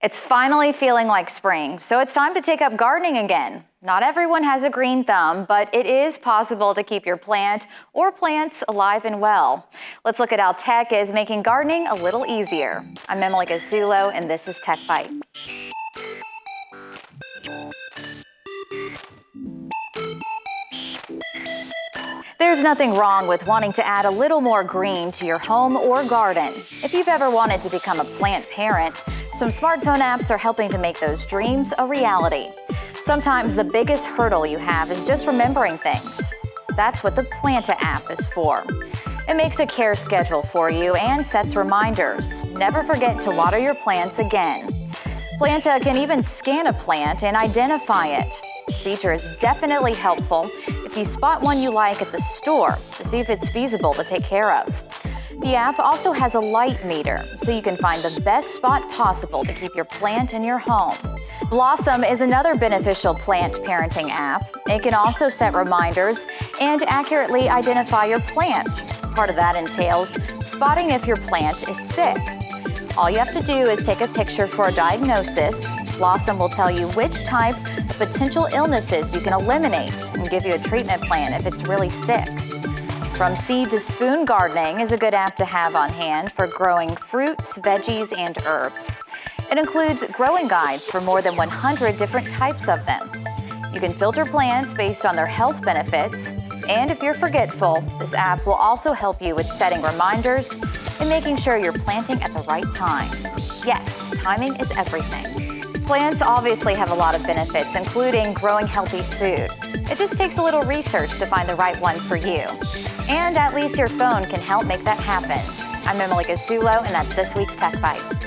It's finally feeling like spring, so it's time to take up gardening again. Not everyone has a green thumb, but it is possible to keep your plant or plants alive and well. Let's look at how tech is making gardening a little easier. I'm Emily Gasulo, and this is Tech-byte. There's nothing wrong with wanting to add a little more green to your home or garden. If you've ever wanted to become a plant parent, some smartphone apps are helping to make those dreams a reality. Sometimes the biggest hurdle you have is just remembering things. That's what the Planta app is for. It makes a care schedule for you and sets reminders. Never forget to water your plants again. Planta can even scan a plant and identify it. This feature is definitely helpful if you spot one you like at the store to see if it's feasible to take care of. The app also has a light meter, so you can find the best spot possible to keep your plant in your home. Blossom is another beneficial plant parenting app. It can also set reminders and accurately identify your plant. Part of that entails spotting if your plant is sick. All you have to do is take a picture for a diagnosis. Blossom will tell you which type of potential illnesses you can eliminate and give you a treatment plan if it's really sick. From Seed to Spoon Gardening is a good app to have on hand for growing fruits, veggies, and herbs. It includes growing guides for more than 100 different types of them. You can filter plants based on their health benefits, and if you're forgetful, this app will also help you with setting reminders and making sure you're planting at the right time. Yes, timing is everything. Plants obviously have a lot of benefits, including growing healthy food. It just takes a little research to find the right one for you. And at least your phone can help make that happen. I'm Emily Gasulo, and that's this week's Tech Bite.